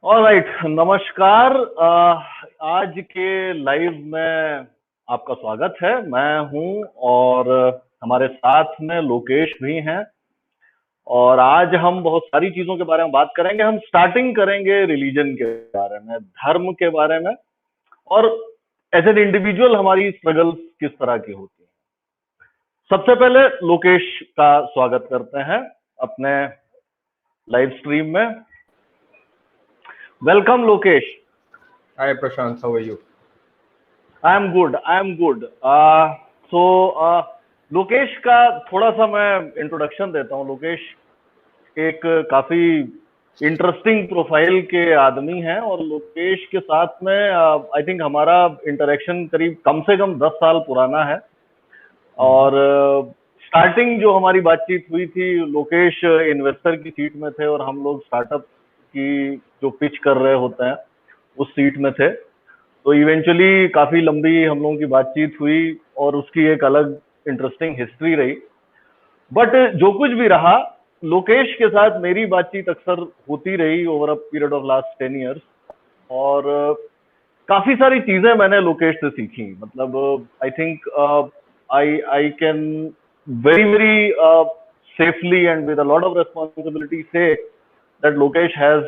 Alright, नमस्कार। आज के लाइव में आपका स्वागत है। मैं हूं और हमारे साथ में लोकेश भी हैं। और आज हम बहुत सारी चीजों के बारे में बात करेंगे। हम स्टार्टिंग करेंगे रिलीजन के बारे में, धर्म के बारे में, और एज एन इंडिविजुअल हमारी स्ट्रगल किस तरह की होती है। सबसे पहले लोकेश का स्वागत करते हैं अपने लाइव स्ट्रीम में। Welcome Lokesh. Hi Prashant, how are you? I am good, I am good. So Lokesh का थोड़ा सा मैं इंट्रोडक्शन देता हूँ। लोकेश एक काफी इंटरेस्टिंग प्रोफाइल के आदमी हैं, और लोकेश के साथ में आई थिंक हमारा इंटरेक्शन करीब कम से कम 10 साल पुराना है। और स्टार्टिंग जो हमारी बातचीत हुई थी, लोकेश इन्वेस्टर की सीट में थे और हम लोग स्टार्टअप की जो पिच कर रहे होते हैं उस सीट में थे। तो इवेंचुअली काफी लंबी हम लोगों की बातचीत हुई और उसकी एक अलग इंटरेस्टिंग हिस्ट्री रही। बट जो कुछ भी रहा, लोकेश के साथ मेरी बातचीत अक्सर होती रही over a period of last 10 years. और काफी सारी चीजें मैंने लोकेश से सीखी। मतलब I think I can very very safely and with a lot of responsibility से that Lokesh has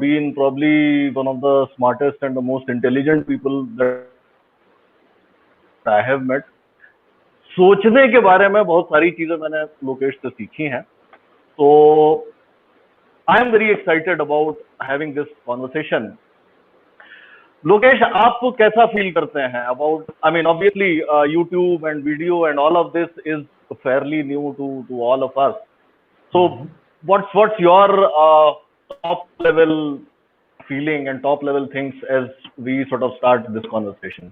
been probably one of the smartest and the most intelligent people that I have met. सोचने के बारे में बहुत सारी चीजें मैंने लोकेश से सीखी हैं। तो I am very excited about having this conversation. Lokesh, आप कैसा फील करते हैं about, I mean obviously YouTube and video and all of this is fairly new to all of us. So what's your top level feeling and top level things as we sort of start this conversation?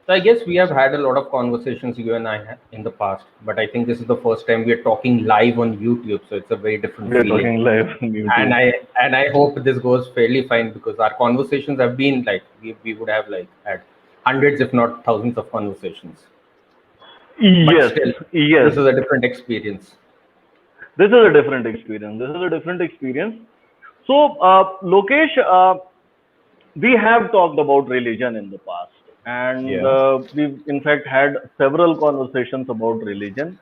So I guess we have had a lot of conversations, you and I, in the past, but I think this is the first time we are talking live on YouTube, so it's a very different We're feeling. talking live on YouTube. And I hope this goes fairly fine, because our conversations have been like we would have like had hundreds, if not thousands, of conversations. But Yes, still, yes. this is a different experience. This is a different experience. This is a different experience. So, Lokesh, we have talked about religion in the past, and Yeah. we've in fact had several conversations about religion.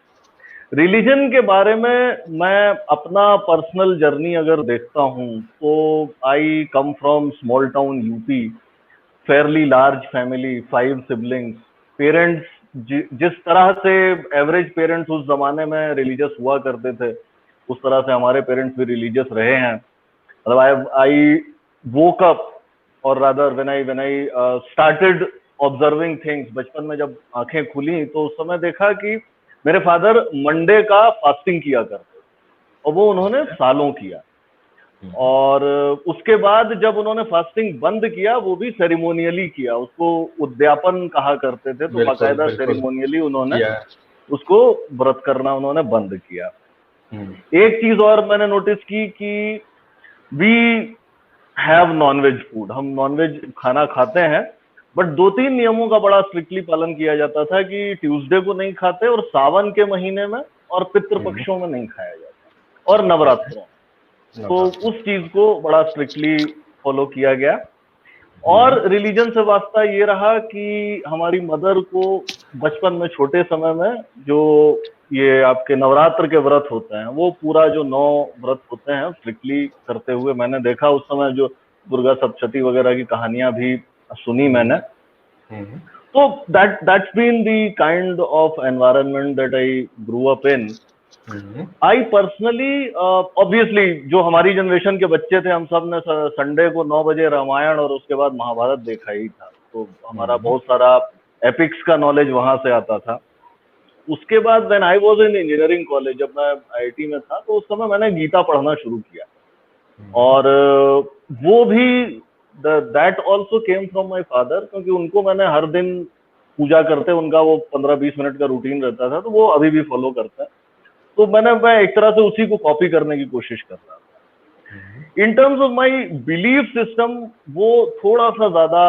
Religion के बारे में मैं अपना personal journey अगर देखता हूँ तो I come from small town UP, fairly large family, 5 siblings. Parents जिस तरह से एवरेज पेरेंट्स उस जमाने में रिलीजियस हुआ करते थे, उस तरह से हमारे पेरेंट्स भी रिलीजियस रहे हैं। मतलब आई वोक अप, और rather when I started observing things, बचपन में जब आंखें खुली तो उस समय देखा कि मेरे फादर मंडे का फास्टिंग किया करते, और वो उन्होंने सालों किया। और उसके बाद जब उन्होंने फास्टिंग बंद किया, वो भी सेरेमोनियली किया, उसको उद्यापन कहा करते थे। तो बाकायदा सेरेमोनियली उन्होंने उसको व्रत करना उन्होंने बंद किया। एक चीज और मैंने नोटिस की कि वी हैव नॉनवेज फूड, हम नॉनवेज खाना खाते हैं, बट 2-3 नियमों का बड़ा स्ट्रिक्टली पालन किया जाता था कि ट्यूसडे को नहीं खाते, और सावन के महीने में और पितृपक्षों में नहीं खाया जाता, और नवरात्रों। तो उस चीज को बड़ा स्ट्रिक्टली फॉलो किया गया। और रिलीजन से वास्ता ये रहा कि हमारी मदर को बचपन में, छोटे समय में, जो ये आपके नवरात्र के व्रत होते हैं, वो पूरा जो 9 व्रत होते हैं स्ट्रिक्टली करते हुए मैंने देखा। उस समय जो दुर्गा सप्तशती वगैरह की कहानियां भी सुनी मैंने। तो that's been the kind of environment that I grew up in. I personally, obviously, जो हमारी जनरेशन के बच्चे थे, हम सब ने संडे को 9 बजे रामायण और उसके बाद महाभारत देखा ही था। तो हमारा बहुत सारा एपिक्स का नॉलेज वहां से आता था। उसके बाद when I was in engineering college, जब मैं आईआईटी में था, तो उस समय मैंने गीता पढ़ना शुरू किया। और वो भी that also came from my father, क्योंकि उनको मैंने हर दिन पूजा करते, उनका वो 15-20 मिनट का रूटीन रहता था, तो वो अभी भी फॉलो करते हैं। तो मैं एक तरह से उसी को कॉपी करने की कोशिश कर रहा था। In terms of my belief system, वो थोड़ा सा ज्यादा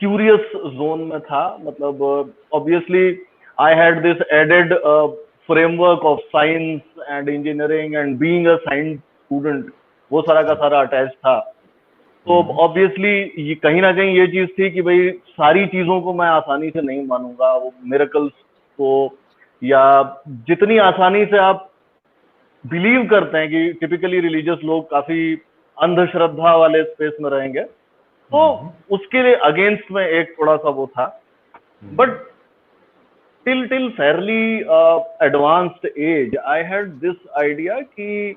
क्यूरियस जोन में था। मतलब obviously I had this added framework of science and engineering and being a science student, वो सारा का सारा अटैच था। तो ऑब्वियसली ये कहीं ना कहीं ये चीज थी कि भाई सारी चीजों को मैं आसानी से नहीं मानूंगा, वो मिरेकल्स को, या जितनी आसानी से आप बिलीव करते हैं कि टिपिकली रिलीजियस लोग काफी अंधश्रद्धा वाले स्पेस में रहेंगे, तो उसके लिए अगेंस्ट में एक थोड़ा सा वो था। But till fairly advanced age I had this idea कि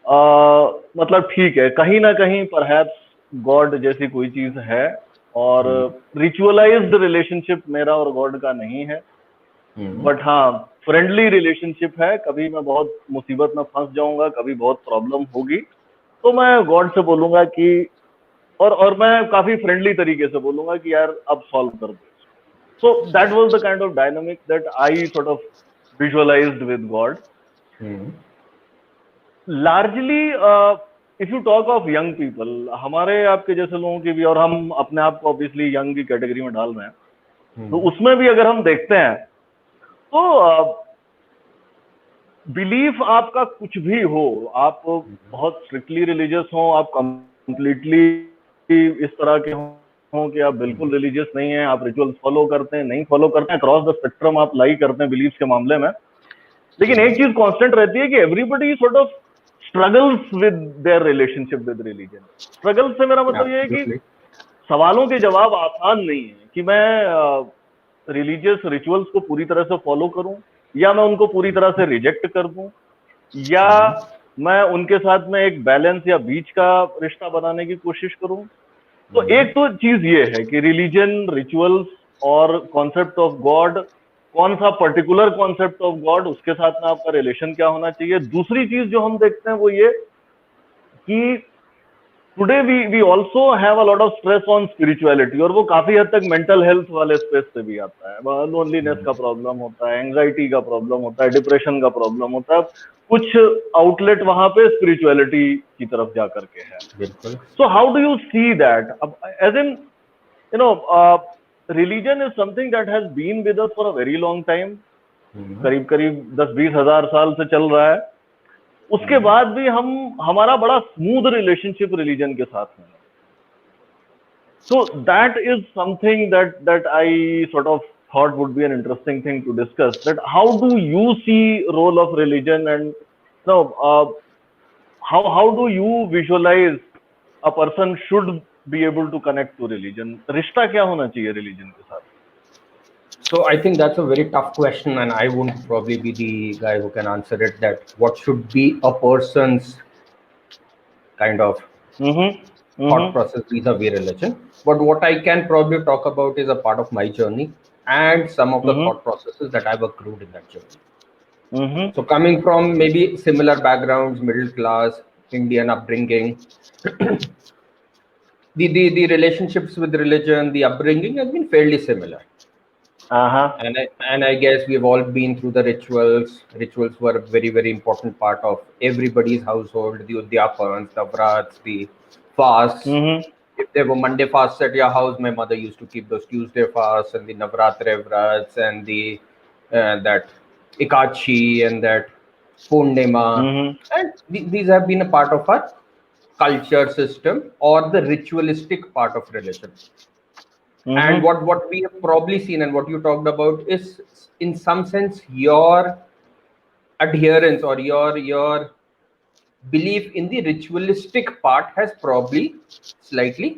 मतलब ठीक है, कहीं ना कहीं परहैप्स गॉड जैसी कोई चीज है, और रिचुअलाइज्ड रिलेशनशिप मेरा और गॉड का नहीं है, बट हाँ फ्रेंडली रिलेशनशिप है। कभी मैं बहुत मुसीबत में फंस जाऊंगा, कभी बहुत प्रॉब्लम होगी, तो मैं गॉड से बोलूंगा कि, और मैं काफी फ्रेंडली तरीके से बोलूंगा कि यार अब सॉल्व कर दो। So that was the kind of dynamic that I sort of visualized with God. Largely, if you talk of young people, हमारे आपके जैसे लोगों की भी, और हम अपने आप को ऑब्वियसली यंग की कैटेगरी में डाल रहे हैं, तो उसमें भी अगर हम देखते हैं तो बिलीफ आपका कुछ भी हो, आप बहुत स्ट्रिक्टली रिलीजियस हो, आप कंप्लीटली इस तरह के हो कि आप बिल्कुल रिलीजियस नहीं है, आप रिचुअल्स फॉलो करते हैं, नहीं फॉलो करते हैं, क्रॉस द स्पेक्ट्रम आप लाई करते हैं बिलीफ्स के मामले में, लेकिन एक चीज कांस्टेंट रहती है कि everybody sort of struggles with their relationship with religion. Struggle से मेरा मतलब ये है कि सवालों के जवाब आसान नहीं है कि मैं रिलीजियस रिचुअल्स को पूरी तरह से फॉलो करूं, या मैं उनको पूरी तरह से रिजेक्ट कर दूं, या मैं उनके साथ में एक बैलेंस या बीच का रिश्ता बनाने की कोशिश करूं। तो एक तो चीज ये है कि रिलीजन, रिचुअल्स और कॉन्सेप्ट ऑफ गॉड, कौन सा पर्टिकुलर कॉन्सेप्ट ऑफ गॉड, उसके साथ में आपका रिलेशन क्या होना चाहिए। दूसरी चीज जो हम देखते हैं वो ये कि today we also have a lot of stress on spirituality, और वो काफी हद तक मेंटल हेल्थ वाले स्पेस से भी आता है। लोनलीनेस का प्रॉब्लम होता है, एंजाइटी का प्रॉब्लम होता है, डिप्रेशन का प्रॉब्लम होता है, कुछ आउटलेट वहां पे स्पिरिचुअलिटी की तरफ जा करके है। So how do you see that? As in you know, religion is something that has been with us for a very long time, करीब करीब 10-20 हजार साल से चल रहा है। उसके बाद भी हमारा बड़ा स्मूथ रिलेशनशिप रिलीजन के साथ है। So that is something that I sort of thought would be an interesting thing to discuss, that how do you see role of religion, and how do you visualize a person should be able to connect to religion? रिश्ता क्या होना चाहिए religion के साथ? So I think that's a very tough question, and I won't probably be the guy who can answer it, that what should be a person's kind of thought process vis-a-vis religion. But what I can probably talk about is a part of my journey and some of the thought processes that I've accrued in that journey. So coming from maybe similar backgrounds, middle class, Indian upbringing, the relationships with religion, the upbringing has been fairly similar. And I guess we've all been through the rituals. Rituals were a very, very important part of everybody's household. The Udyapans, the Vrats, the fasts. If there were Monday fasts at your house, my mother used to keep those Tuesday fasts, and the Navratra Vrats, and the that Ekachi, and that Purnima. And these have been a part of our culture system, or the ritualistic part of religion. And what we have probably seen, and what you talked about, is in some sense your adherence or your belief in the ritualistic part has probably slightly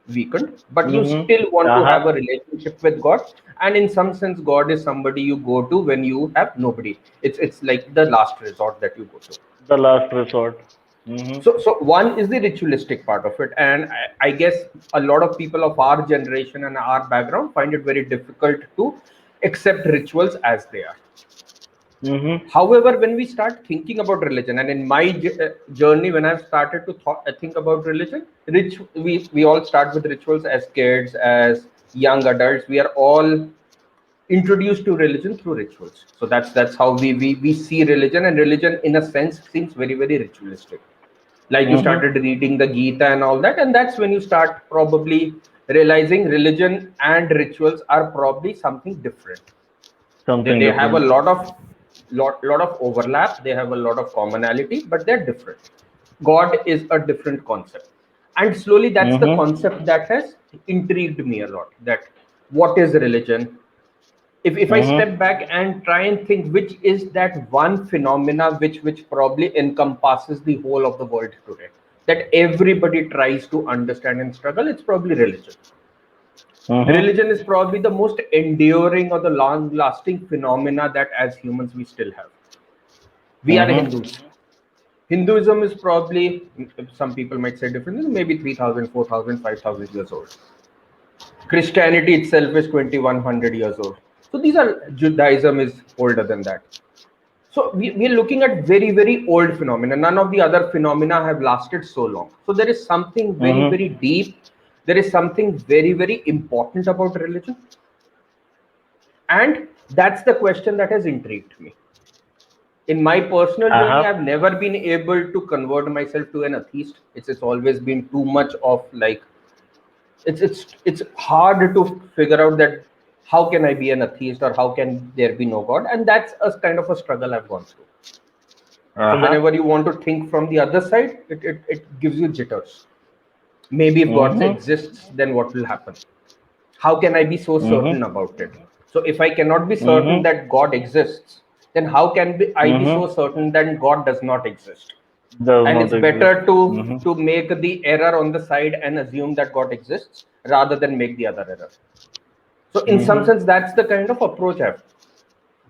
weakened, but you still want to have a relationship with God, and in some sense God is somebody you go to when you have nobody. It's like the last resort that you go to. The last resort. So one is the ritualistic part of it, and I guess a lot of people of our generation and our background find it very difficult to accept rituals as they are. However, when we start thinking about religion, and in my journey, when I've started to think about religion, we all start with rituals as kids, as young adults. We are all introduced to religion through rituals. So that's how we see religion, and religion in a sense seems very, very ritualistic. Like you started reading the Gita and all that, and that's when you start probably realizing religion and rituals are probably something different. They have a lot of overlap, they have a lot of commonality, but they're different. God is a different concept. And slowly that's the concept that has intrigued me a lot, that what is religion? If I step back and try and think which is that one phenomena which probably encompasses the whole of the world today, that everybody tries to understand and struggle, it's probably religion. Religion is probably the most enduring or the long-lasting phenomena that as humans we still have. We are Hindus. Hinduism is probably, some people might say differently, maybe 3,000, 4,000, 5,000 years old. Christianity itself is 2,100 years old. So these are, Judaism is older than that. So we are looking at very, very old phenomena. None of the other phenomena have lasted so long. So there is something very, very deep. There is something very, very important about religion. And that's the question that has intrigued me. In my personal journey, I've never been able to convert myself to an atheist. It's always been too much of like, it's hard to figure out that how can I be an atheist or how can there be no God? And that's a kind of a struggle I've gone through. So whenever you want to think from the other side, it gives you jitters. Maybe if God exists, then what will happen? How can I be so certain about it? So if I cannot be certain that God exists, then how can I be so certain that God does not exist? And it's better to make the error on the side and assume that God exists rather than make the other error. So in some sense, that's the kind of approach I've.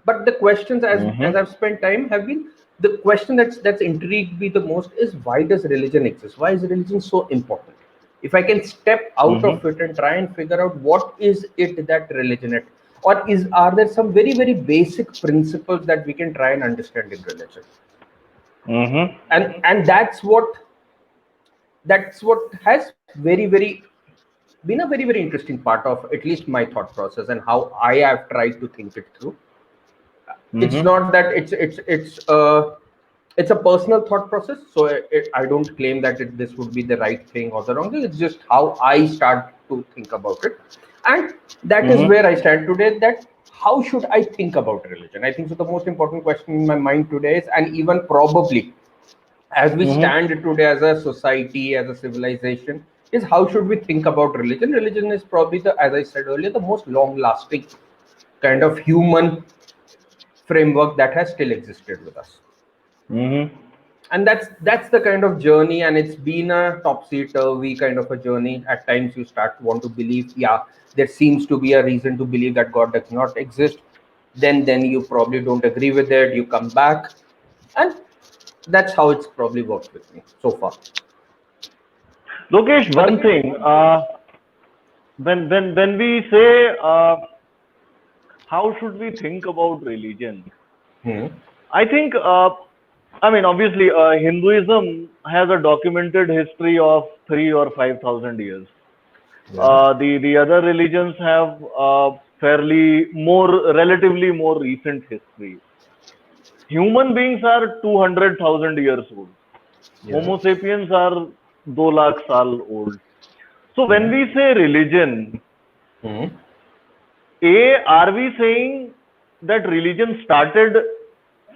But the questions as I've spent time have been, the question that's intrigued me the most is, why does religion exist? Why is religion so important? If I can step out of it and try and figure out what is it that religion is, or are there some very, very basic principles that we can try and understand in religion? And that's what has very, very been a very, very interesting part of at least my thought process and how I have tried to think it through. It's not that it's a personal thought process, so I don't claim that this would be the right thing or the wrong thing. It's just how I start to think about it, and that is where I stand today. That how should I think about religion? I think so the most important question in my mind today is, and even probably as we stand today as a society, as a civilization, is how should we think about religion? Religion is probably as I said earlier, the most long-lasting kind of human framework that has still existed with us. And that's the kind of journey, and it's been a topsy-turvy kind of a journey. At times you want to believe, there seems to be a reason to believe that God does not exist. Then you probably don't agree with it, you come back, and that's how it's probably worked with me so far. Lokesh, one thing, when we say how should we think about religion, I think obviously Hinduism has a documented history of 3,000 or 5,000 years. The other religions have relatively more recent history. Human beings are 200,000 years old. Homo sapiens are 2 lakh saal old. So when we say religion, are we saying that religion started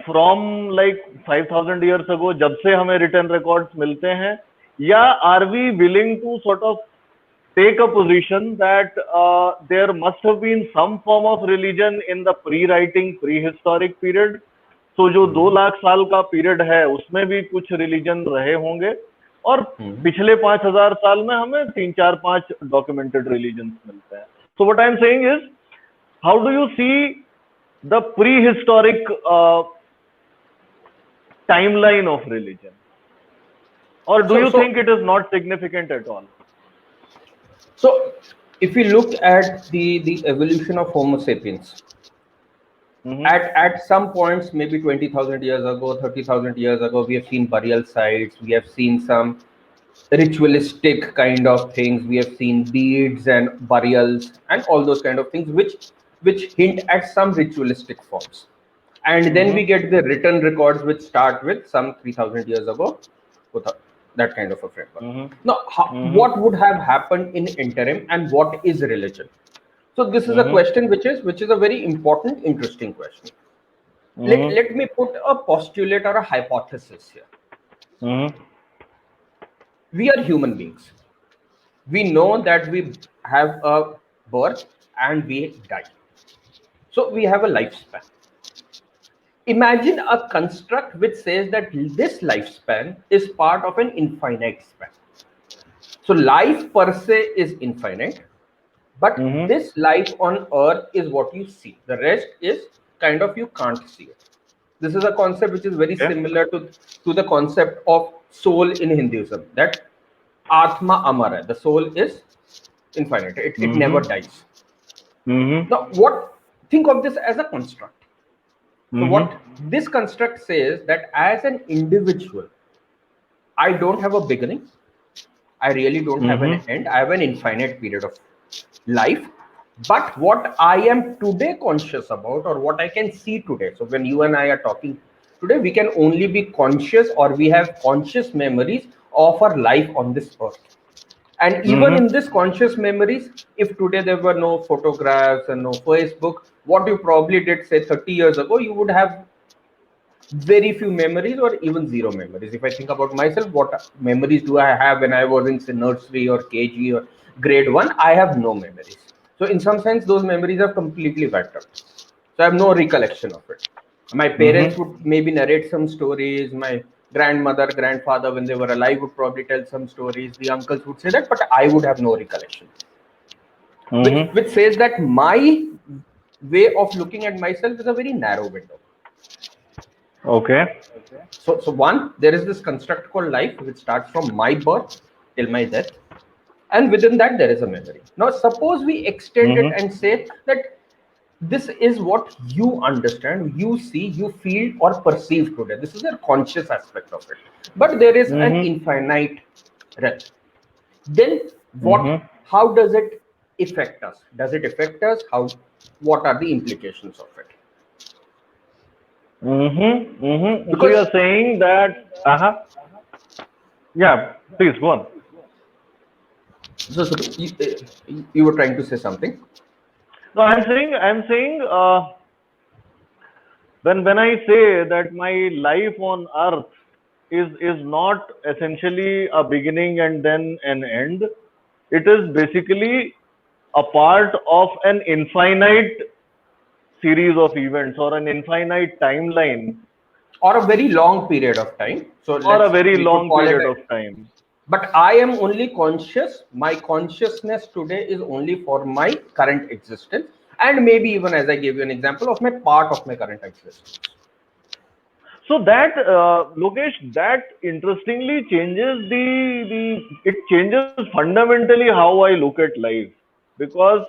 from like 5,000 years ago, जब से हमें written records मिलते हैं, या are we willing to sort of take a position that there must have been some form of religion in the pre-writing, prehistoric period? So जो 2 लाख साल का period है उसमें भी कुछ रिलीजन रहे होंगे, और पिछले 5,000 साल में हमें 3, 4, 5 डॉक्यूमेंटेड रिलीजन मिलते हैं. So what I am saying is, how do you see the prehistoric timeline of religion, or do you think it is not significant at all? So if we look at the evolution of Homo sapiens, at some points, maybe 20,000 years ago, 30,000 years ago, we have seen burial sites, we have seen some ritualistic kind of things, we have seen beads and burials and all those kind of things which hint at some ritualistic forms. And then we get the written records which start with some 3,000 years ago, that kind of a framework. Now, what would have happened in interim, and what is religion? So this is a question which is a very important, interesting question. Let me put a postulate or a hypothesis here. we are human beings. We know that we have a birth and we die. So we have a lifespan. Imagine a construct which says that this lifespan is part of an infinite span. So life per se is infinite, but this life on earth is what you see. The rest is kind of you can't see it. This is a concept which is very similar to the concept of soul in Hinduism, that Atma Amara, the soul is infinite. It never dies. Now, think of this as a construct. So what this construct says that as an individual, I don't have a beginning. I really don't have an end. I have an infinite period of life. But what I am today conscious about, or what I can see today. So when you and I are talking today, we can only be conscious, or we have conscious memories of our life on this earth. And even in this conscious memories, if today there were no photographs and no Facebook, what you probably did say 30 years ago, you would have very few memories or even zero memories. If I think about myself, what memories do I have when I was in say nursery or KG or grade 1? I have no memories. So in some sense, those memories are completely wiped out. So I have no recollection of it. My parents would maybe narrate some stories. My grandmother, grandfather, when they were alive, would probably tell some stories. The uncles would say that, but I would have no recollection. Which says that my way of looking at myself is a very narrow window. Okay. So one, there is this construct called life, which starts from my birth till my death. And within that, there is a memory. Now, suppose we extend it and say that this is what you understand, you see, you feel, or perceive today. This is a conscious aspect of it. But there is an infinite realm. Then what? How does it affect us? Does it affect us? What are the implications of it? So you are saying that, yeah, please go on. So you were trying to say something? No, I'm saying when I say that my life on earth is not essentially a beginning and then an end, it is basically a part of an infinite series of events or an infinite timeline, or a very long period of time. So or a very long period of time. But I am only conscious. My consciousness today is only for my current existence, and maybe even, as I gave you an example, of my part of my current existence. So that Lokesh, that interestingly changes it changes fundamentally how I look at life, because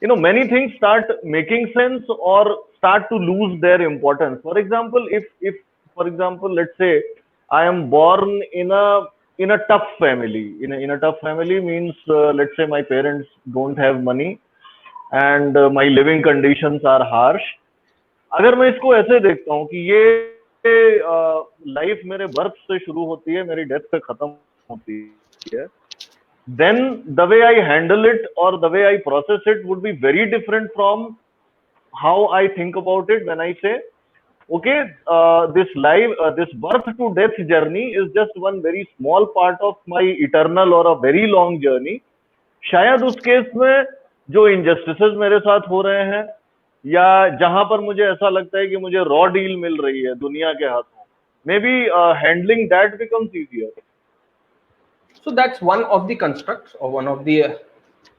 many things start making sense or start to lose their importance. For example, if for example, let's say I am born in a tough family. In a tough family means let's say my parents don't have money and my living conditions are harsh. अगर मैं इसको ऐसे देखता हूँ कि ये life मेरे birth से शुरू होती है, मेरी डेथ पे खत्म होती है, then the way I handle it or the way I process it would be very different from how I think about it when I say, okay, this birth to death journey is just one very small part of my eternal or a very long journey. शायद उस case में जो injustices मेरे साथ हो रहे हैं, या जहां पर मुझे ऐसा लगता है कि मुझे रॉ डील मिल रही है दुनिया के हाथों, maybe handling that becomes easier. So that's one of the constructs, or one of the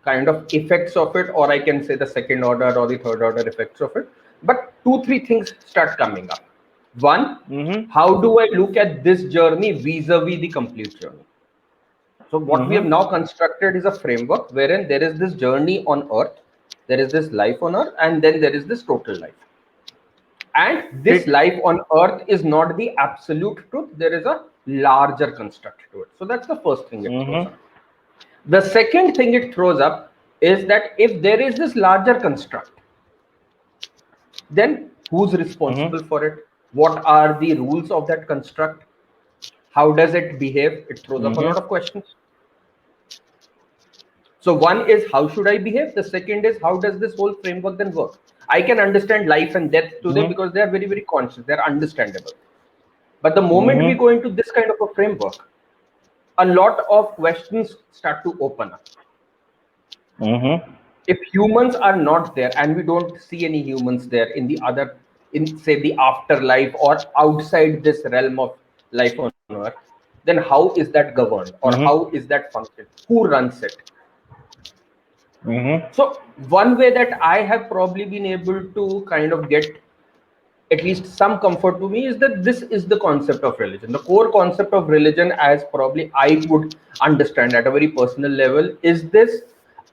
kind of effects of it, or I can say the second order or the third order effects of it. But 2-3 things start coming up. One, how do I look at this journey vis-a-vis the complete journey? So what we have now constructed is a framework wherein there is this journey on earth, there is this life on earth, and then there is this total life. And this life on earth is not the absolute truth. There is a larger construct to it. So that's the first thing it throws up. The second thing it throws up is that if there is this larger construct, then who's responsible for it? What are the rules of that construct? How does it behave? It throws up a lot of questions. So one is, how should I behave? The second is, how does this whole framework then work? I can understand life and death today because they are very, very conscious. They're understandable. But the moment we go into this kind of a framework, a lot of questions start to open up. If humans are not there, and we don't see any humans there in the other, in say the afterlife or outside this realm of life on earth, then how is that governed, or how is that function? Who runs it? So one way that I have probably been able to kind of get at least some comfort to me is that this is the concept of religion. The core concept of religion, as probably I would understand at a very personal level, is this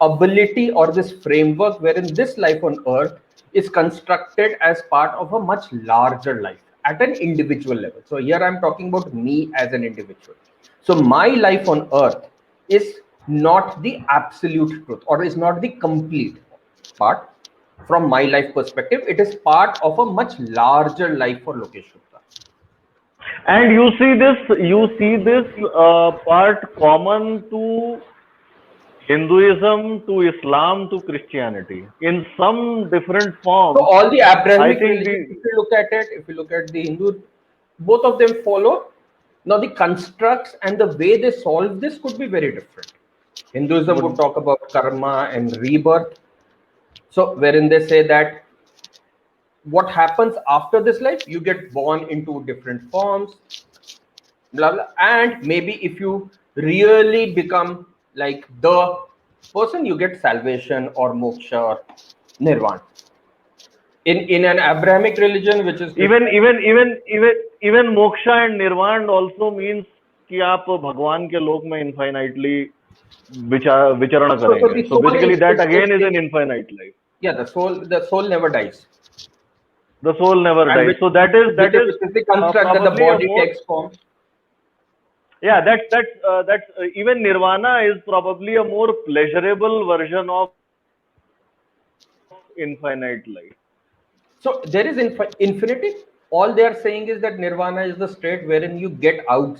ability or this framework wherein this life on earth is constructed as part of a much larger life at an individual level. So here I'm talking about me as an individual. So my life on earth is not the absolute truth, or is not the complete part. From my life perspective, it is part of a much larger life for Lokesh Gupta. And you see this part common to Hinduism, to Islam, to Christianity in some different forms. So all the Abrahamic religions, if you look at the Hindu, both of them follow. Now the constructs and the way they solve this could be very different. Hinduism would talk about karma and rebirth. So wherein they say that what happens after this life, you get born into different forms, blah, blah. And maybe if you really become like the person, you get salvation or moksha or nirvana. In an Abrahamic religion, which is even moksha and nirvana also means कि आप भगवान के लोक में infinitely विचरण करेंगे. So basically that again is an infinite life. Yeah, the soul never dies. The soul never dies. So that is the construct that the body takes form. Yeah, that's even nirvana is probably a more pleasurable version of infinite life. So there is infinity. All they are saying is that nirvana is the state wherein you get out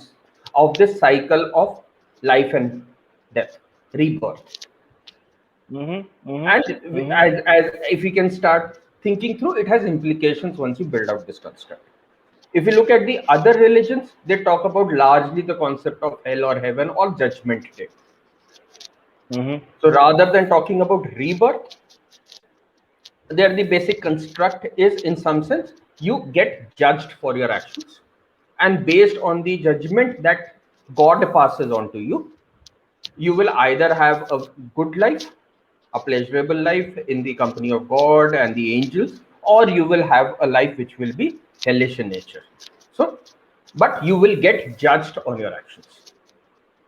of this cycle of life and death, rebirth. And as if we can start thinking through, it has implications once you build out this construct. If you look at the other religions, they talk about largely the concept of hell or heaven or judgment day. So rather than talking about rebirth, there the basic construct is, in some sense, you get judged for your actions, and based on the judgment that God passes on to you, you will either have a good life, a pleasurable life in the company of God and the angels, or you will have a life which will be hellish in nature. So, but you will get judged on your actions.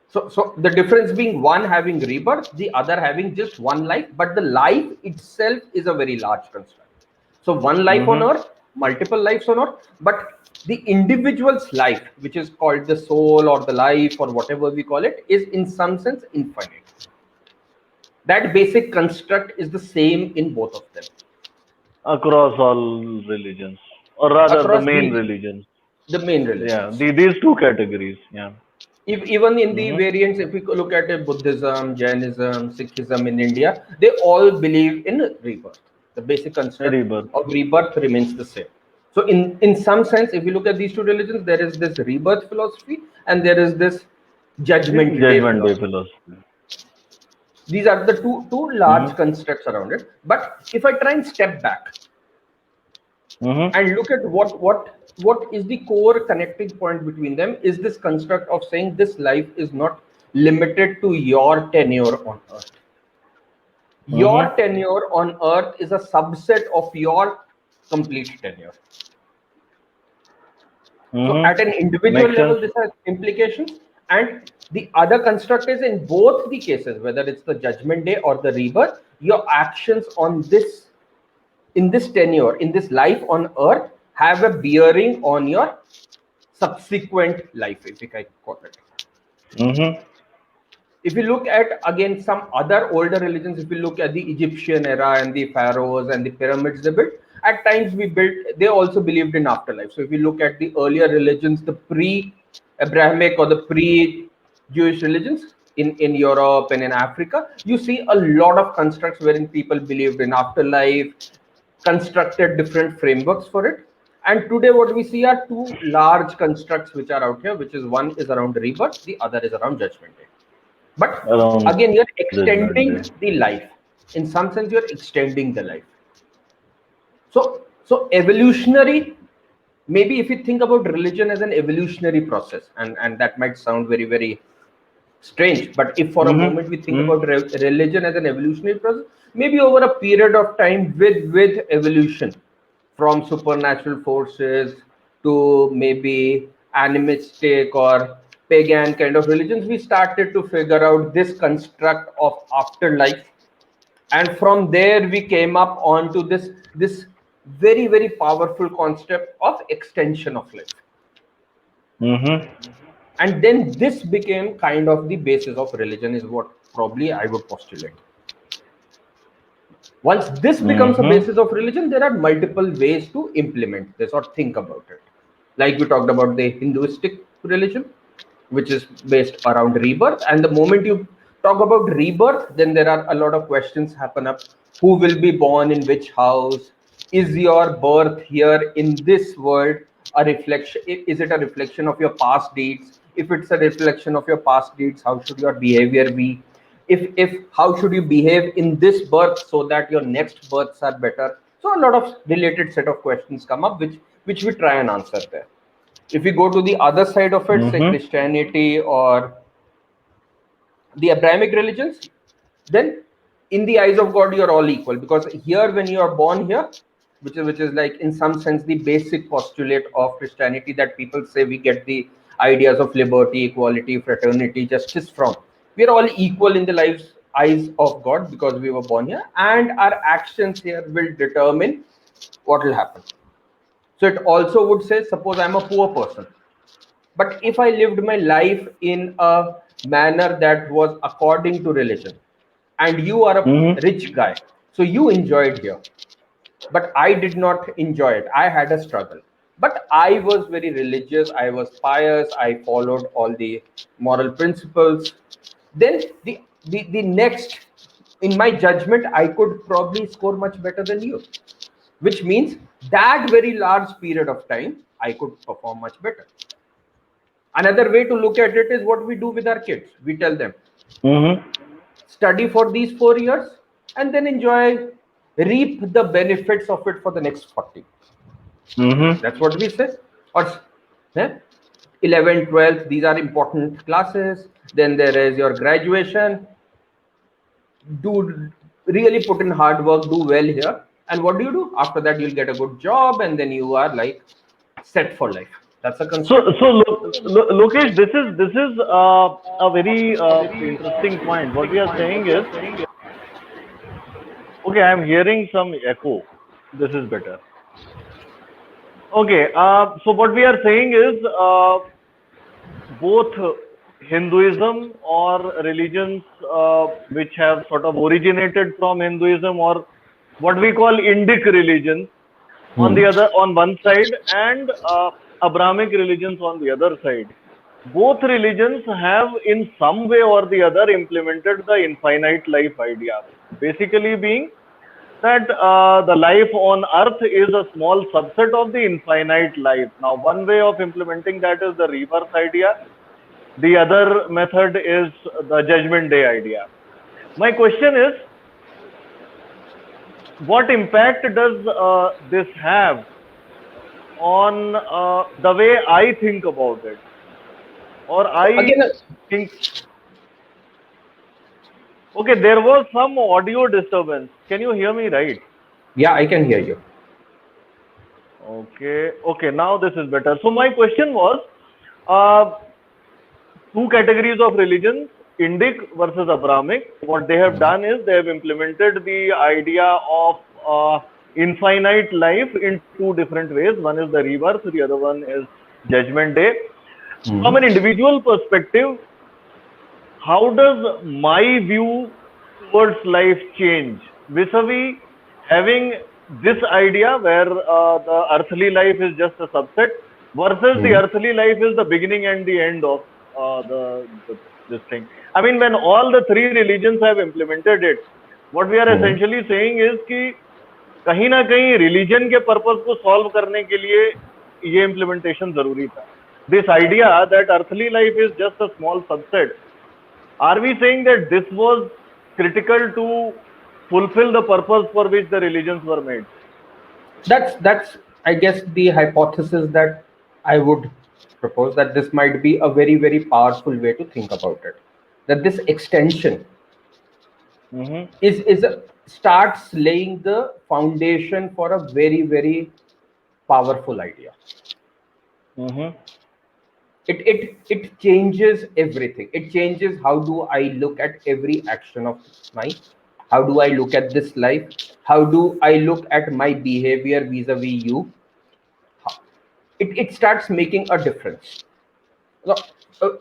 So the difference being one having rebirth, the other having just one life, but the life itself is a very large construct. So one life on earth, multiple lives on earth, but the individual's life, which is called the soul or the life or whatever we call it, is in some sense infinite. That basic construct is the same in both of them. Across all religions, or rather the main religions. The main religions. Yeah, these two categories. Yeah. Even in the variants, if we look at Buddhism, Jainism, Sikhism in India, they all believe in rebirth. The basic construct of rebirth remains the same. So in some sense, if you look at these two religions, there is this rebirth philosophy and there is this judgment day philosophy. These are the two large constructs around it. But if I try and step back and look at what is the core connecting point between them, is this construct of saying this life is not limited to your tenure on earth. Your tenure on earth is a subset of your complete tenure. So at an individual level, this has implications. And the other construct is, in both the cases, whether it's the judgment day or the rebirth, your actions on this, in this tenure, in this life on earth, have a bearing on your subsequent life, if we can call it. If you look at, again, some other older religions, if you look at the Egyptian era and the pharaohs and the pyramids they built, at times they also believed in afterlife. So if you look at the earlier religions, the pre-Abrahamic or the pre-Jewish religions in Europe and in Africa, you see a lot of constructs wherein people believed in afterlife, constructed different frameworks for it. And today what we see are two large constructs which are out here, which is one is around rebirth, the other is around Judgment Day. But again, you're extending the life. In some sense, you're extending the life. So evolutionary, maybe if you think about religion as an evolutionary process, and that might sound very, very strange, but if for a moment we think about religion as an evolutionary process, maybe over a period of time with evolution, from supernatural forces to maybe animistic or pagan kind of religions, we started to figure out this construct of afterlife, and from there we came up onto this very, very powerful concept of extension of life. And then this became kind of the basis of religion, is what probably I would postulate. Once this becomes a basis of religion, there are multiple ways to implement this or think about it. Like we talked about the Hinduistic religion, which is based around rebirth. And the moment you talk about rebirth, then there are a lot of questions happen up. Who will be born in which house? Is your birth here in this world a reflection? Is it a reflection of your past deeds? If it's a reflection of your past deeds, how should your behavior be? If how should you behave in this birth so that your next births are better? So a lot of related set of questions come up, which we try and answer there. If we go to the other side of it, say Christianity or the Abrahamic religions, then in the eyes of God, you're all equal, because here when you are born here, which is like in some sense the basic postulate of Christianity, that people say we get the ideas of liberty, equality, fraternity, justice from. We are all equal in the eyes of God because we were born here, and our actions here will determine what will happen. So it also would say, suppose I'm a poor person, but if I lived my life in a manner that was according to religion, and you are a rich guy, so you enjoyed here, but I did not enjoy it. I had a struggle, but I was very religious, I was pious, I followed all the moral principles. Then the next, in my judgment, I could probably score much better than you, which means that very large period of time I could perform much better. Another way to look at it is what we do with our kids. We tell them, study for these 4 years and then reap the benefits of it for the next 40. That's what we say. Or 11, 12, these are important classes. Then there is your graduation. Do really put in hard work, do well here. And what do? After that, you'll get a good job, and then you are like set for life. That's a concept. So Lokesh, this is a very interesting point. What we are saying is, okay, I am hearing some echo. This is better. Okay, so what we are saying is, both Hinduism or religions which have sort of originated from Hinduism, or what we call Indic religions on one side, and Abrahamic religions on the other side. Both religions have in some way or the other implemented the infinite life idea, basically being that the life on earth is a small subset of the infinite life. Now, one way of implementing that is the rebirth idea. The other method is the Judgment Day idea. My question is, what impact does this have on the way I think about it? Or think... Okay, there was some audio disturbance. Can you hear me right? Yeah, I can hear you. Okay, now this is better. So my question was, two categories of religions, Indic versus Abrahamic. What they have done is they have implemented the idea of infinite life in two different ways. One is the rebirth, the other one is Judgment Day. From an individual perspective, how does my view towards life change vis-a-vis having this idea where the earthly life is just a subset versus the earthly life is the beginning and the end of this thing? I mean, when all the three religions have implemented it, what we are essentially saying is that कहीं ना कहीं religion के purpose को solve करने के लिए ये implementation जरूरी था. This idea that earthly life is just a small subset, are we saying that this was critical to fulfill the purpose for which the religions were made? That's I guess the hypothesis that I would propose, that this might be a very, very powerful way to think about it. That this extension starts laying the foundation for a very, very powerful idea. It changes everything. It changes how do I look at every action of mine. How do I look at this life? How do I look at my behavior vis-a-vis you? It starts making a difference. Now,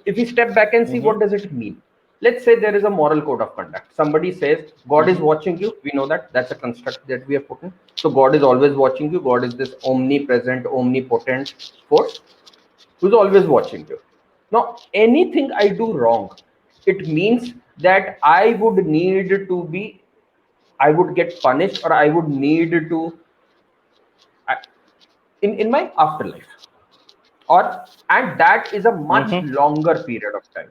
if we step back and see what does it mean? Let's say there is a moral code of conduct. Somebody says God is watching you. We know that that's a construct that we have put in. So God is always watching you. God is this omnipresent, omnipotent force who's always watching you. Now, anything I do wrong, it means that I would get punished, or I would need to in my afterlife, and that is a much longer period of time.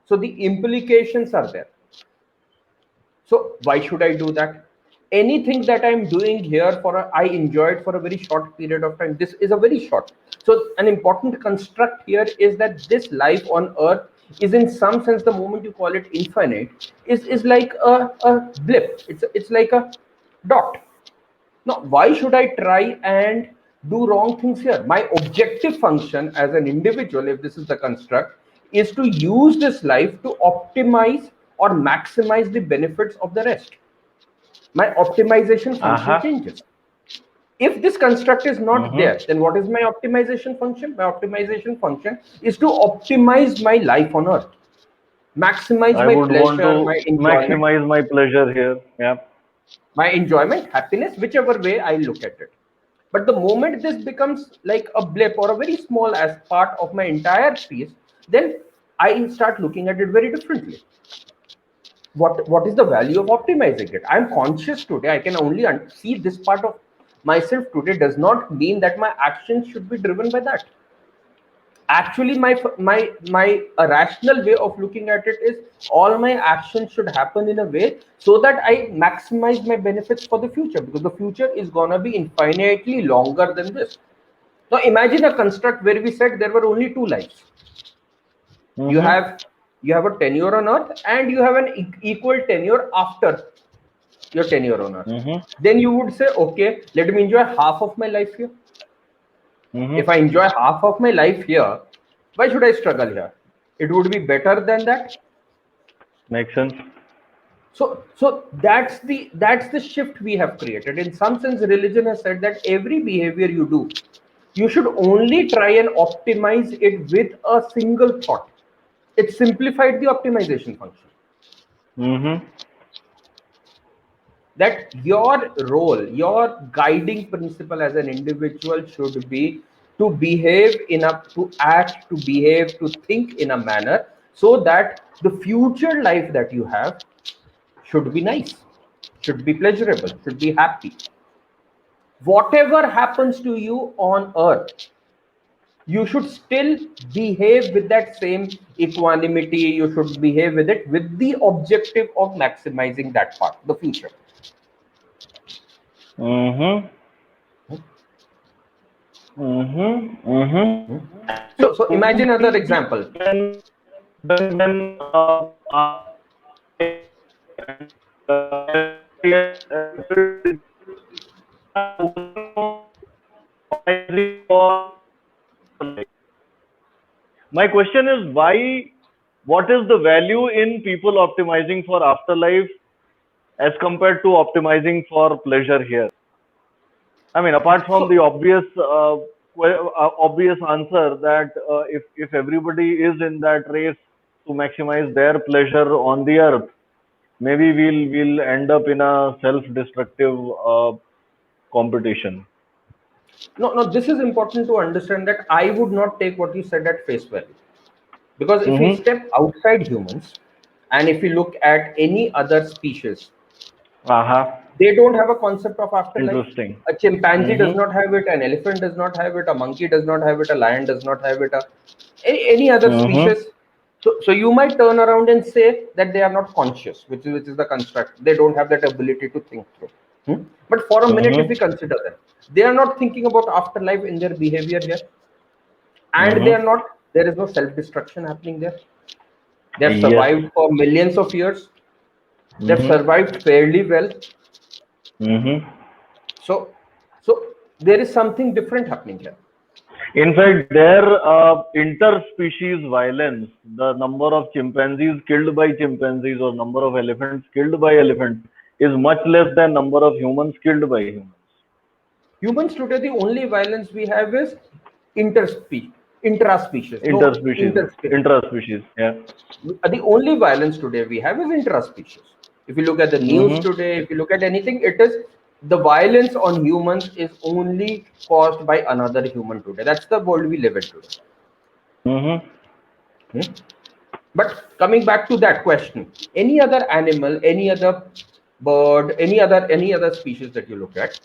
So the implications are there. So why should I do that? Anything that I'm doing here I enjoy it for a very short period of time. This is a very short. So an important construct here is that this life on earth is, in some sense, the moment you call it infinite, is like a blip. It's like a dot. Now, why should I try and do wrong things here? My objective function as an individual, if this is the construct, is to use this life to optimize or maximize the benefits of the rest. My optimization function changes. If this construct is not there, then what is my optimization function? My optimization function is to optimize my life on earth, maximize my pleasure, my enjoyment. Maximize my pleasure here. Yeah. My enjoyment, happiness, whichever way I look at it. But the moment this becomes like a blip or a very small as part of my entire piece, then I start looking at it very differently. What is the value of optimizing it? I'm conscious today. I can only see this part of myself today. Does not mean that my actions should be driven by that. Actually, my rational way of looking at it is all my actions should happen in a way so that I maximize my benefits for the future, because the future is gonna be infinitely longer than this. Now imagine a construct where we said there were only two lives. You have a tenure on earth and you have an equal tenure after your tenure on earth. Then you would say, okay, let me enjoy half of my life here. If I enjoy half of my life here, why should I struggle here? It would be better than that. Makes sense. So that's the shift we have created. In some sense, religion has said that every behavior you do, you should only try and optimize it with a single thought. It simplified the optimization function. That your role, your guiding principle as an individual should be to behave to act, to behave, to think in a manner so that the future life that you have should be nice, should be pleasurable, should be happy. Whatever happens to you on earth, you should still behave with that same equanimity. You should behave with it with the objective of maximizing that part, the future. So imagine another example. My question is, what is the value in people optimizing for afterlife as compared to optimizing for pleasure here? I mean, apart from the obvious answer that if everybody is in that race to maximize their pleasure on the earth, maybe we'll end up in a self-destructive competition. No, this is important to understand, that I would not take what you said at face value. Because if we step outside humans and if we look at any other species, They don't have a concept of afterlife. Interesting. A chimpanzee does not have it, an elephant does not have it, a monkey does not have it, a lion does not have it, any other species. So you might turn around and say that they are not conscious, which is the construct. They don't have that ability to think through. But for a minute, if we consider them, they are not thinking about afterlife in their behavior here, and there is no self-destruction happening there. They have survived for millions of years. They've survived fairly well. So there is something different happening here. In fact, their interspecies violence, the number of chimpanzees killed by chimpanzees or number of elephants killed by elephants, is much less than number of humans killed by humans. Humans today, the only violence we have is intraspecies. Intraspecies, yeah. The only violence today we have is intraspecies. If you look at the news today, if you look at anything, it is the violence on humans is only caused by another human today. That's the world we live in today. But coming back to that question, any other animal, any other bird, any other species that you look at,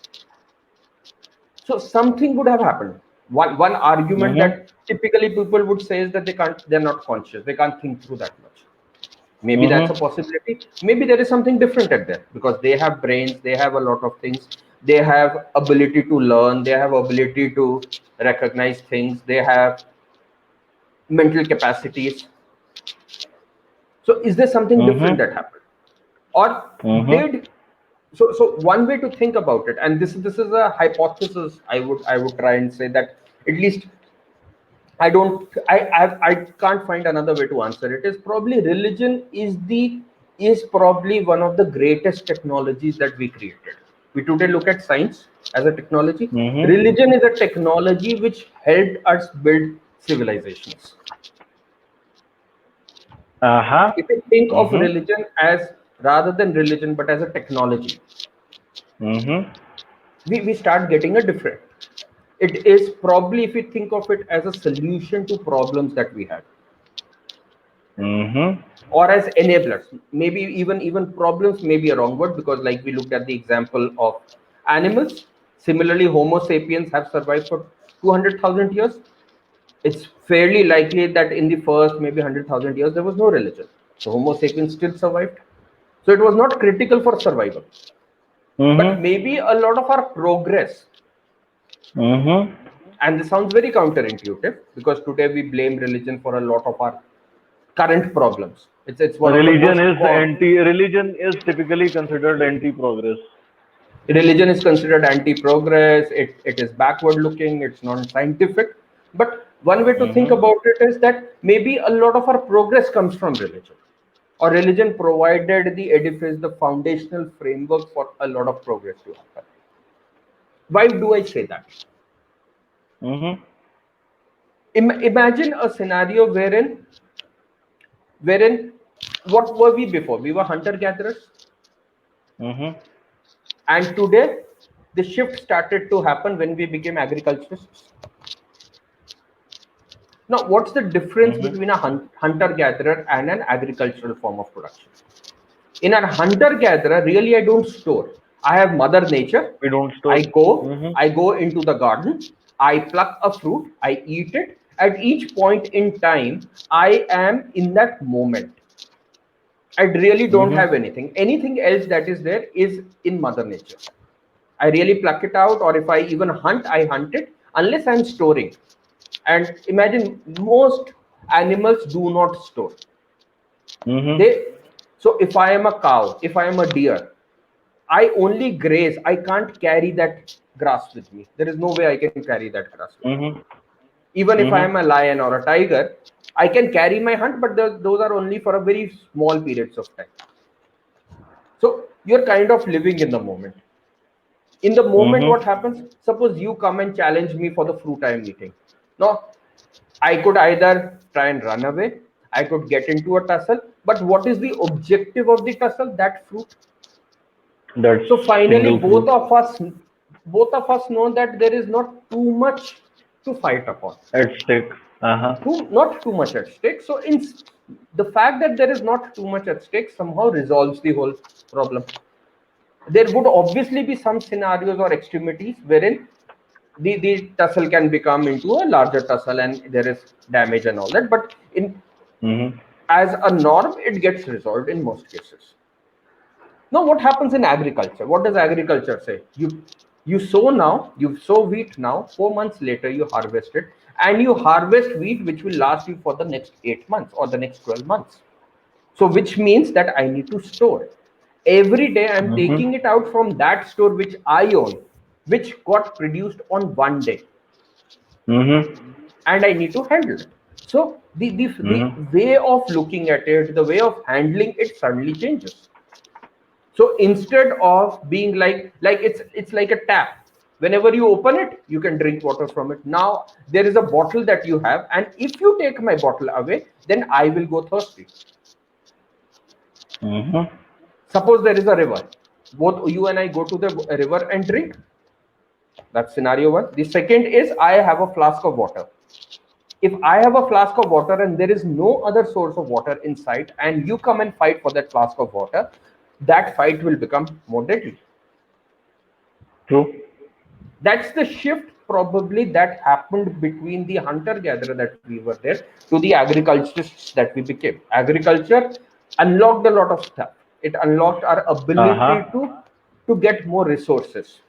so something would have happened. One argument that typically people would say is that they're not conscious, they can't think through that much. Maybe that's a possibility. Maybe there is something different at there, because they have brains, they have a lot of things, they have ability to learn, they have ability to recognize things, they have mental capacities. So is there something different that happened, or did so one way to think about it, and this is a hypothesis, I would try and say that, at least I can't find another way to answer it, is probably religion is probably one of the greatest technologies that we created. We today look at science as a technology. Religion is a technology which helped us build civilizations. If you think of religion as, rather than religion, but as a technology, we start getting a different. It is probably, if you think of it as a solution to problems that we have, or as enablers. Maybe even problems may be a wrong word, because like we looked at the example of animals. Similarly, Homo sapiens have survived for 200,000 years. It's fairly likely that in the first maybe 100,000 years there was no religion, so Homo sapiens still survived. So it was not critical for survival. But maybe a lot of our progress, and this sounds very counterintuitive, because today we blame religion for a lot of our current problems. It's one religion is typically considered anti-progress. Religion is considered anti-progress. It is backward looking. It's non-scientific. But one way to think about it is that maybe a lot of our progress comes from religion, or religion provided the edifice, the foundational framework for a lot of progress to happen. Why do I say that? Imagine a scenario wherein what were we before? We were hunter-gatherers. And today, the shift started to happen when we became agriculturists. Now, what's the difference between a hunter-gatherer and an agricultural form of production? In a hunter-gatherer, really, I don't store. I have Mother Nature. We don't store. I go into the garden. I pluck a fruit. I eat it. At each point in time, I am in that moment. I really don't have anything. Anything else that is there is in Mother Nature. I really pluck it out, or if I even hunt, I hunt it, unless I'm storing. And imagine, most animals do not store. So if I am a cow, if I am a deer, I only graze. I can't carry that grass with me. There is no way I can carry that grass with me. Even if I am a lion or a tiger, I can carry my hunt, but those are only for a very small periods of time. So you're kind of living in the moment. In the moment, what happens? Suppose you come and challenge me for the fruit I am eating. Now, I could either try and run away, I could get into a tussle, but what is the objective of the tussle? That fruit. So finally, both of us know that there is not too much to fight upon. At stake. Not too much at stake. So the fact that there is not too much at stake somehow resolves the whole problem. there would obviously be some scenarios or extremities wherein the tussle can become into a larger tussle and there is damage and all that, but in as a norm it gets resolved in most cases. Now what happens in agriculture? What does agriculture say? You sow now, you sow wheat now, 4 months later you harvest it, and you harvest wheat which will last you for the next 8 months or the next 12 months. So which means that I need to store. Every day I'm taking it out from that store which I own, which got produced on one day. And I need to handle it. So the way of looking at it, the way of handling it suddenly changes. So instead of being like it's like a tap. Whenever you open it, you can drink water from it. Now there is a bottle that you have, and if you take my bottle away, then I will go thirsty. Suppose there is a river. Both you and I go to the river and drink. That's scenario one. The second is I have a flask of water. If I have a flask of water and there is no other source of water in sight, and you come and fight for that flask of water, that fight will become more deadly. True. That's the shift probably that happened between the hunter-gatherer that we were there to the agriculturists that we became. Agriculture unlocked a lot of stuff. It unlocked our ability to get more resources.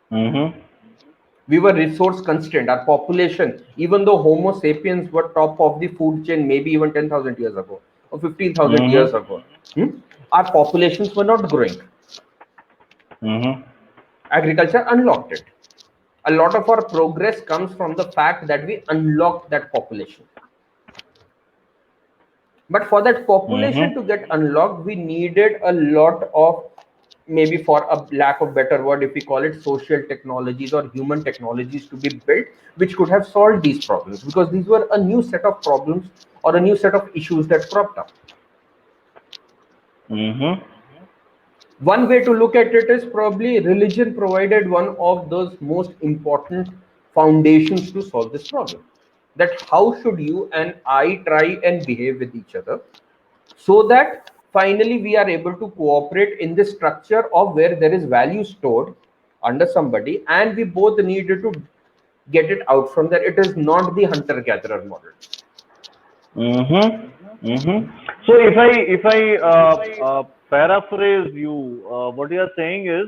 We were resource constrained. Our population, even though Homo sapiens were top of the food chain maybe even 10,000 years ago or 15,000 years ago, our populations were not growing. Agriculture unlocked it. A lot of our progress comes from the fact that we unlocked that population. But for that population to get unlocked, we needed a lot of, maybe for a lack of better word, if we call it social technologies or human technologies to be built, which could have solved these problems, because these were a new set of problems or a new set of issues that cropped up. One way to look at it is probably religion provided one of those most important foundations to solve this problem. That how should you and I try and behave with each other so that finally we are able to cooperate in the structure of where there is value stored under somebody, and we both needed to get it out from there. It is not the hunter-gatherer model. So if I paraphrase you, what you are saying is,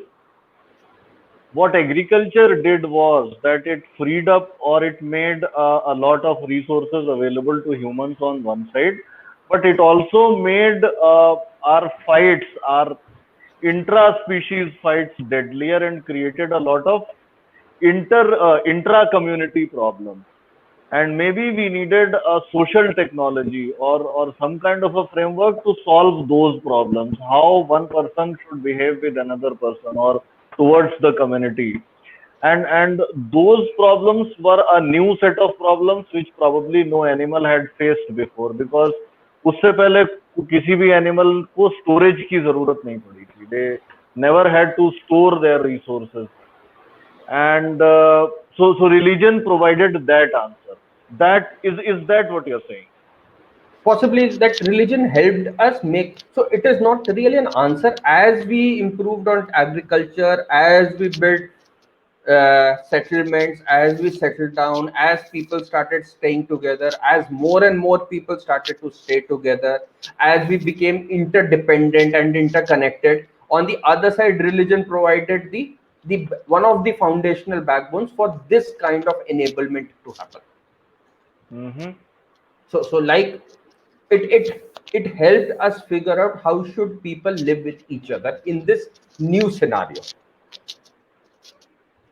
what agriculture did was that it freed up or it made a lot of resources available to humans on one side, but it also made our fights, our intra-species fights deadlier and created a lot of intra-community problems. And maybe we needed a social technology or some kind of a framework to solve those problems, how one person should behave with another person or towards the community. And those problems were a new set of problems which probably no animal had faced before, because उससे पहले किसी भी animal को storage की जरूरत नहीं पड़ी थी. They never had to store their resources. And so religion provided that answer. That is that what you're saying? Possibly that religion helped us make, so it is not really an answer. As we improved on agriculture, as we built settlements, as we settled down, as people started staying together, as more and more people started to stay together, as we became interdependent and interconnected, on the other side, religion provided the one of the foundational backbones for this kind of enablement to happen. So like it helped us figure out how should people live with each other in this new scenario.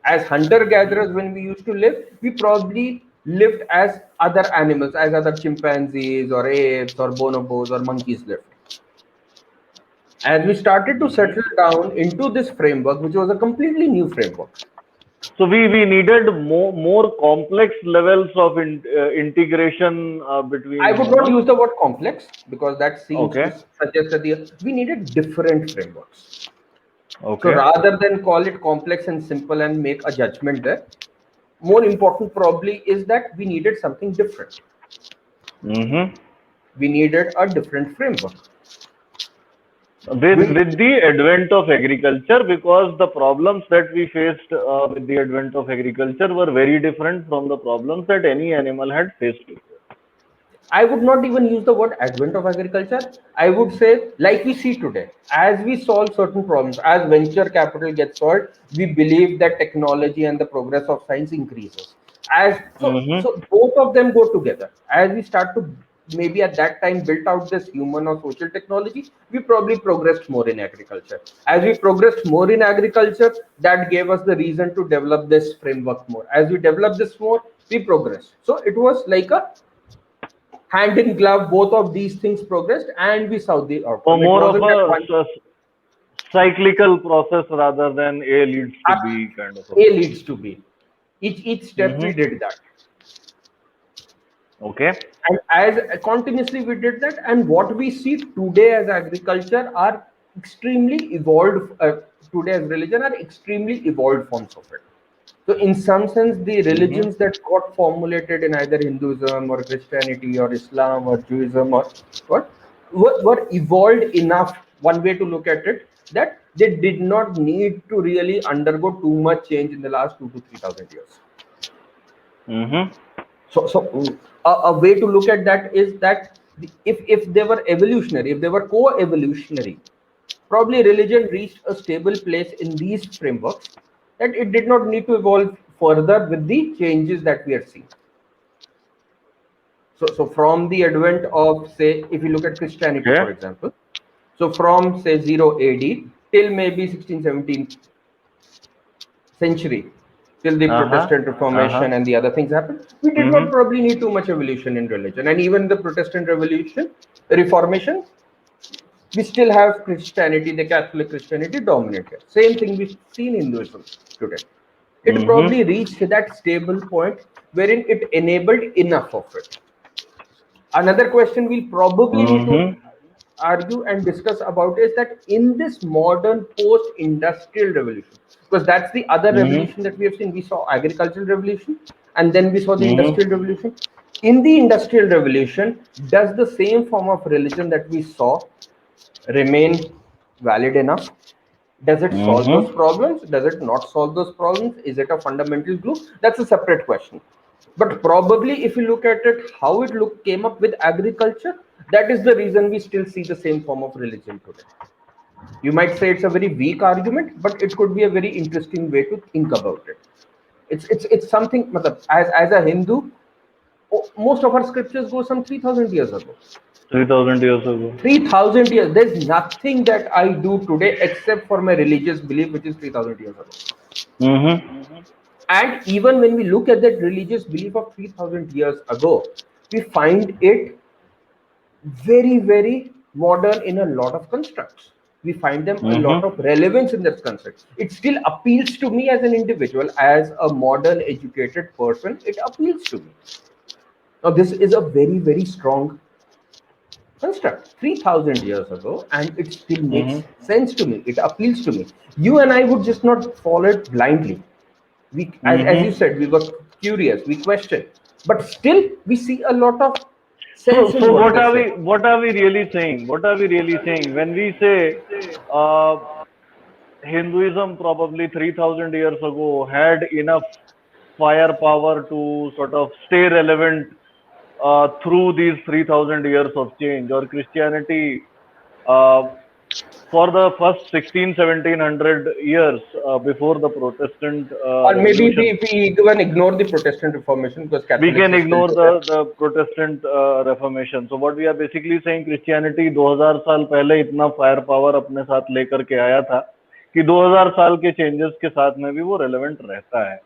As hunter-gatherers, when we used to live, we probably lived as other animals, as other chimpanzees or apes or bonobos or monkeys lived. As we started to settle down into this framework, which was a completely new framework. So we needed more complex levels of integration between. I would not use the word complex, because that seems to suggest that we needed different frameworks. So rather than call it complex and simple and make a judgment there, more important probably is that we needed something different. We needed a different framework. with the advent of agriculture, because the problems that we faced with the advent of agriculture were very different from the problems that any animal had faced before. I would not even use the word advent of agriculture. I would say, like we see today, as we solve certain problems, as venture capital gets solved, we believe that technology and the progress of science increases. So both of them go together. As we start to maybe at that time built out this human or social technology, we probably progressed more in agriculture. As we progressed more in agriculture, that gave us the reason to develop this framework more. As we developed this more, we progressed. So it was like a hand in glove, both of these things progressed, and we saw the outcome. So more of a cyclical process rather than A leads to B kind of A leads to B. Each step we did that. Okay. And as continuously we did that, and what we see today as agriculture are extremely evolved. Today as religion are extremely evolved forms of it. So in some sense, the religions that got formulated in either Hinduism or Christianity or Islam or Judaism or what were evolved enough, one way to look at it, that they did not need to really undergo too much change in the last 2,000 to 3,000 years. So a way to look at that is that if they were evolutionary, if they were co-evolutionary, probably religion reached a stable place in these frameworks that it did not need to evolve further with the changes that we are seeing. So from the advent of, say, if you look at Christianity, for example, so from say 0 AD till maybe 16th, 17th century, till the Protestant Reformation and the other things happened, we did not probably need too much evolution in religion. And even the Protestant Reformation, we still have Christianity, the Catholic Christianity dominated. Same thing we see in Hinduism today. It probably reached that stable point wherein it enabled enough of it. Another question we'll probably need to argue and discuss about is that in this modern post-industrial revolution, because that's the other revolution that we have seen. We saw agricultural revolution and then we saw the industrial revolution. In the industrial revolution, does the same form of religion that we saw remain valid enough? Does it solve those problems? Does it not solve those problems? Is it a fundamental glue? That's a separate question. But probably if you look at it, how it came up with agriculture, that is the reason we still see the same form of religion today. You might say it's a very weak argument, but it could be a very interesting way to think about it. It's something, as a Hindu, most of our scriptures go some 3,000 years ago. 3,000 years ago. 3,000 years. There's nothing that I do today except for my religious belief, which is 3,000 years ago. And even when we look at that religious belief of 3,000 years ago, we find it very, very modern in a lot of constructs. We find them a lot of relevance in that construct. It still appeals to me as an individual, as a modern educated person. It appeals to me. Now, this is a very, very strong construct 3,000 years ago, and it still makes sense to me. It appeals to me. You and I would just not follow it blindly. We, as you said, we were curious, we questioned, but still we see a lot of sense. So what are we really saying? What are we really saying when we say Hinduism probably 3,000 years ago had enough firepower to sort of stay relevant through these 3,000 years of change, or Christianity for the first 1700 years before the Protestant or maybe if we even ignore the Protestant Reformation, because we can ignore the Protestant Reformation. So what we are basically saying, Christianity 2000 साल पहले इतना fire power अपने साथ लेकर के आया था कि 2000 साल के चेंजेस के साथ में भी वो रेलेवेंट रहता है.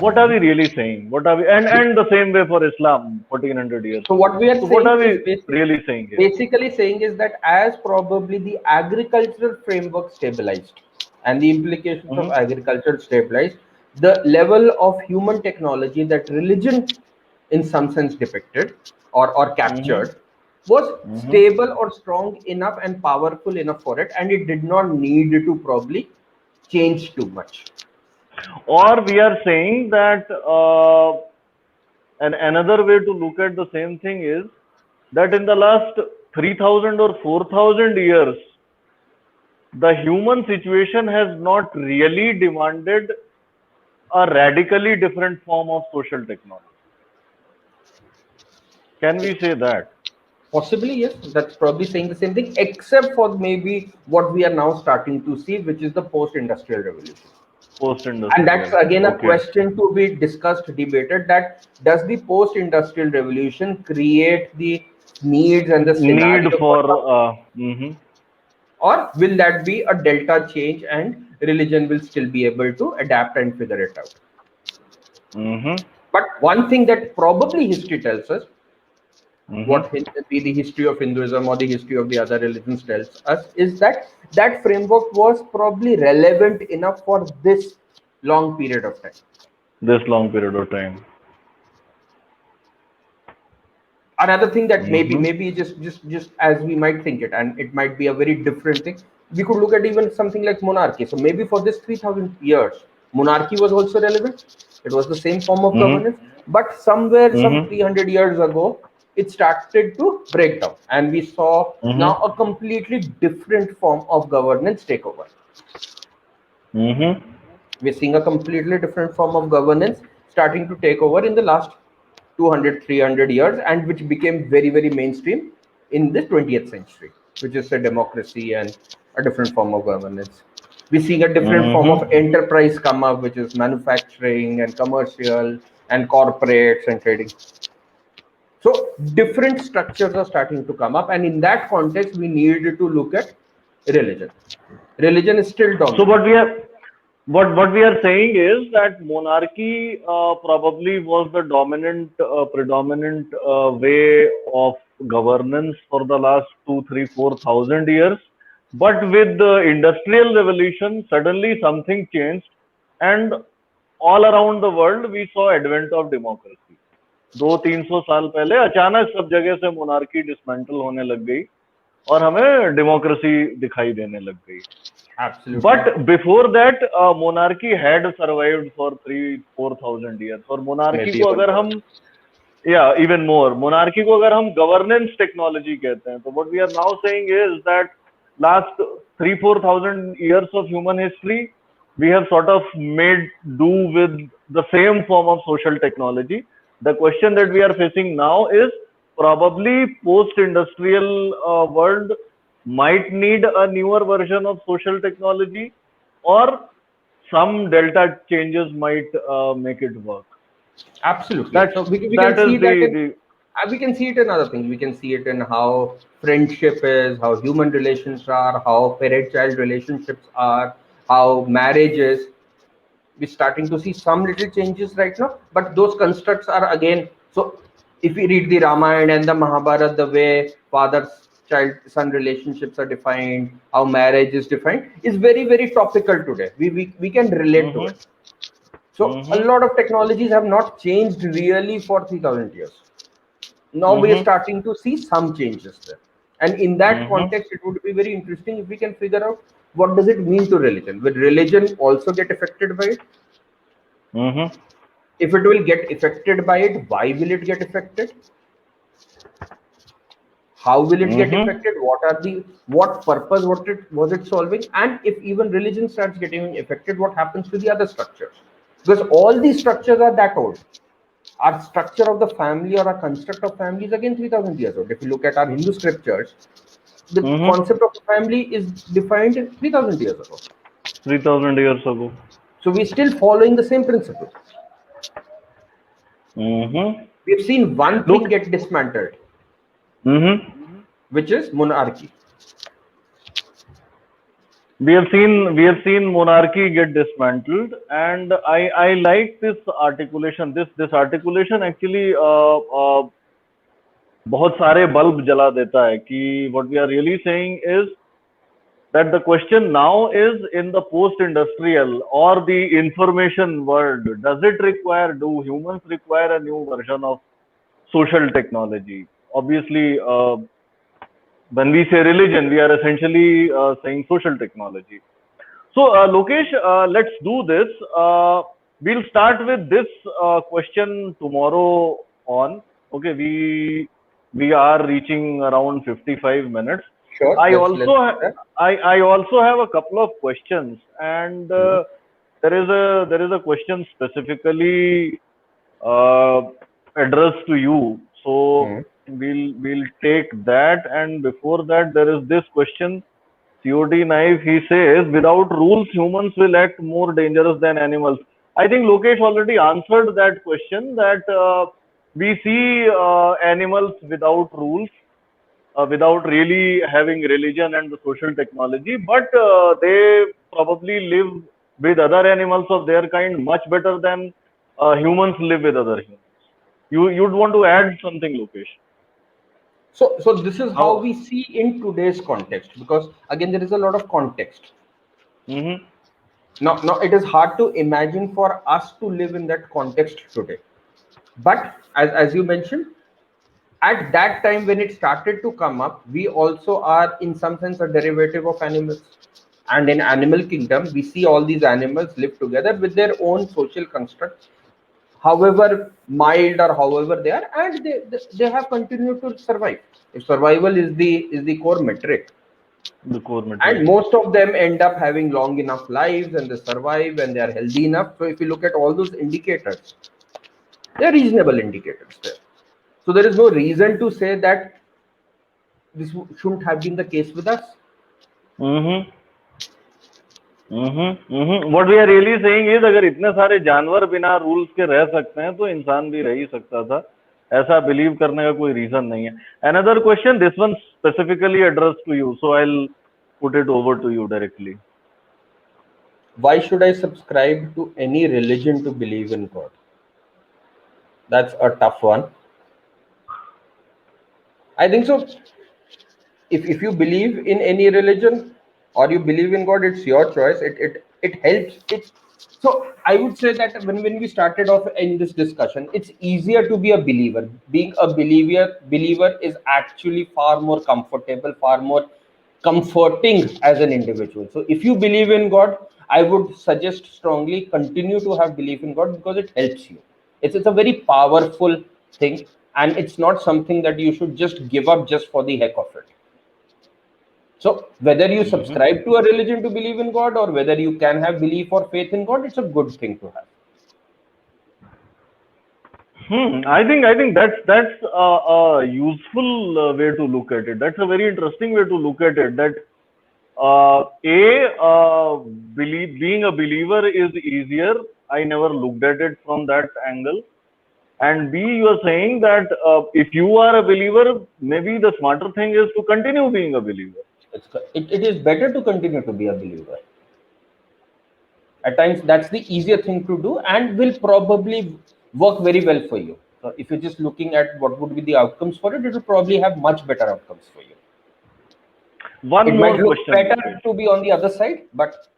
What are we really saying? What are we, and the same way for Islam, 1400 years. So what we are really saying here? Basically saying is that as probably the agricultural framework stabilized and the implications of agriculture stabilized, the level of human technology that religion in some sense depicted or captured was stable or strong enough and powerful enough for it, and it did not need to probably change too much. Or we are saying that and another way to look at the same thing is that in the last 3,000 or 4,000 years, the human situation has not really demanded a radically different form of social technology. Can we say that? Possibly, yes. That's probably saying the same thing, except for maybe what we are now starting to see, which is the post-industrial revolution. And that's again a question to be discussed, debated, that does the post-industrial revolution create the needs and the scenario need for or will that be a delta change and religion will still be able to adapt and figure it out? But one thing that probably history tells us, what be the history of Hinduism or the history of the other religions tells us, is that that framework was probably relevant enough for this long period of time. Another thing that maybe just as we might think it, and it might be a very different thing, we could look at even something like monarchy. So maybe for this 3000 years, monarchy was also relevant. It was the same form of governance, but somewhere some 300 years ago, it started to break down, and we saw now a completely different form of governance take over. We're seeing a completely different form of governance starting to take over in the last 200-300 years, and which became very, very mainstream in the 20th century, which is a democracy and a different form of governance. We're seeing a different form of enterprise come up, which is manufacturing and commercial and corporates and trading. So different structures are starting to come up, and in that context, we needed to look at religion. Religion is still dominant. So what we are saying is that monarchy probably was the predominant way of governance for the last 2,000-4,000 years. But with the industrial revolution, suddenly something changed, and all around the world we saw advent of democracy. 200-300 साल पहले अचानक सब जगह से monarchy dismantle होने लग गई और हमें डेमोक्रेसी दिखाई देने लग गई. Absolutely. But before that, monarchy had survived for 3,000-4,000 years. और monarchy को अगर हम even more, monarchy को अगर हम governance technology कहते हैं, तो what we are now saying is that last 3,000-4,000 years of human history, we have sort of made do with the same form of social technology. The question that we are facing now is probably post-industrial world might need a newer version of social technology, or some delta changes might make it work. Absolutely. We can see it in other things. We can see it in how friendship is, how human relations are, how parent-child relationships are, how marriage is. We're starting to see some little changes right now, but those constructs are again. So if we read the Ramayana and the Mahabharata, the way father-child-son relationships are defined, how marriage is defined, is very, very topical today. We can relate to it. So a lot of technologies have not changed really for 3,000 years. Now we are starting to see some changes there. And in that context, it would be very interesting if we can figure out what does it mean to religion. Will religion also get affected by it? If it will get affected by it, why will it get affected? How will it get affected? What purpose was it solving? And if even religion starts getting affected, what happens to the other structures? Because all these structures are that old. Our structure of the family or our construct of family is again 3,000 years old. If you look at our Hindu scriptures, the concept of family is defined 3,000 years ago. 3,000 years ago. So we're still following the same principle. We've seen one thing get dismantled, which is monarchy. We have seen monarchy get dismantled, and I like this articulation. This articulation actually बहुत सारे bulb जला देता है कि what we are really saying is that the question now is, in the post-industrial or the information world, do humans require a new version of social technology? Obviously, when we say religion, we are essentially saying social technology. So, Lokesh, let's do this. We'll start with this question tomorrow on. Okay, we are reaching around 55 minutes. Sure. I Let's also do that. I also have a couple of questions, and there is a question specifically uh, addressed to you. So we'll take that, and before that, there is this question. COD Knife, he says, without rules, humans will act more dangerous than animals. I think Lokesh already answered that question, that we see animals without rules, without really having religion and the social technology, but they probably live with other animals of their kind much better than humans live with other humans. You'd want to add something, Lokesh? So this is how we see in today's context, because again there is a lot of context. Now it is hard to imagine for us to live in that context today. But as you mentioned, at that time when it started to come up, we also are in some sense a derivative of animals. And in animal kingdom, we see all these animals live together with their own social constructs, however mild or however they are, and they have continued to survive. If survival is the core metric, and most of them end up having long enough lives, and they survive, and they are healthy enough. So if you look at all those indicators, they are reasonable indicators there. So there is no reason to say that this shouldn't have been the case with us. What we are really saying is, अगर इतने सारे जानवर बिना rules के रह सकते हैं तो इंसान भी रह ही सकता था. ऐसा बिलीव करने का कोई रीजन नहीं है. Another question, this one specifically addressed to you, so I'll put it over to you directly. Why should I subscribe to any religion to believe in God? That's a tough one. I think so. If you believe in any religion or you believe in God, it's your choice. It helps. So I would say that when we started off in this discussion, it's easier to be a believer. Being a believer is actually far more comfortable, far more comforting as an individual. So if you believe in God, I would suggest strongly continue to have belief in God, because it helps you. It's a very powerful thing, and it's not something that you should just give up just for the heck of it. So whether you subscribe to a religion to believe in God, or whether you can have belief or faith in God, it's a good thing to have. I think that's a useful way to look at it. That's a very interesting way to look at it. That being a believer is easier. I never looked at it from that angle. And B, you are saying that if you are a believer, maybe the smarter thing is to continue being a believer. It is better to continue to be a believer. At times, that's the easier thing to do, and will probably work very well for you. So if you're just looking at what would be the outcomes for it, it will probably have much better outcomes for you. One more question. It might look better to be on the other side, but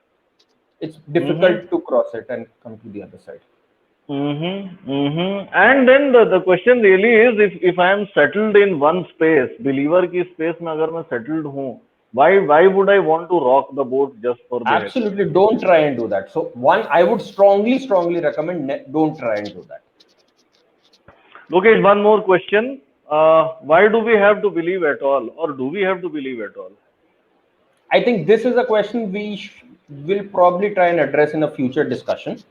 it's difficult to cross it and come to the other side. And then the question really is, if I am settled in one space, believer की space में अगर मैं settled हूँ, why would I want to rock the boat just for the Absolutely, don't try and do that. So one, I would strongly recommend, don't try and do that. Okay, one more question. Why do we have to believe at all, or do we have to believe at all? I think this is a question we will probably try and address in a future discussion,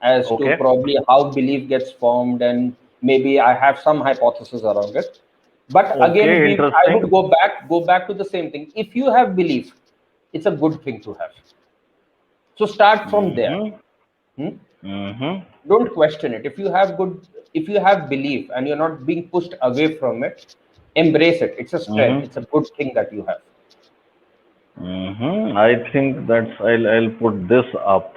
as to probably how belief gets formed, and maybe I have some hypothesis around it. But again, I would go back to the same thing. If you have belief, it's a good thing to have. So start from there. Don't question it. If you have belief and you're not being pushed away from it, embrace it. It's a strength. It's a good thing that you have. I think I'll put this up.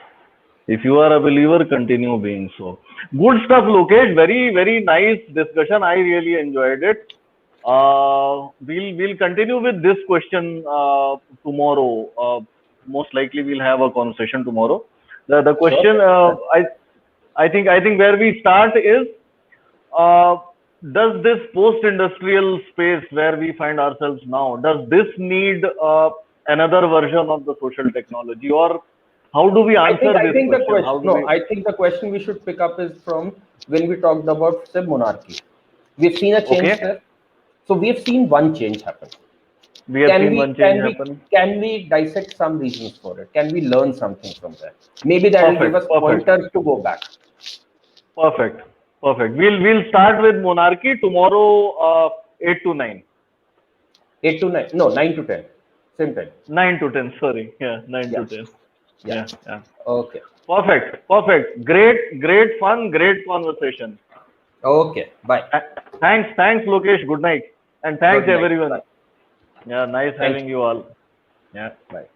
If you are a believer, continue being so. Good stuff, Lokesh. Very, very nice discussion. I really enjoyed it. We'll continue with this question tomorrow. Most likely we'll have a conversation tomorrow. The question, I think where we start is, does this post-industrial space where we find ourselves now, does this need another version of the social technology, or how do we answer this question? I think the question we should pick up is from when we talked about, say, monarchy. We've seen a change there. So we've seen one change happen. We have seen one change happen. Can we dissect some reasons for it? Can we learn something from that? Maybe that will give us pointers to go back. Perfect. We'll start with monarchy tomorrow, 8 to 9. 8 to 9. No, 9 to 10. Same time. 9 to 10. Sorry. Yeah, 9 to 10. Yeah. Okay. Perfect. Great fun. Great conversation. Okay. Bye. Thanks, Lokesh. Good night. And thanks everyone. Bye. Yeah, nice having you all. Yeah. Bye.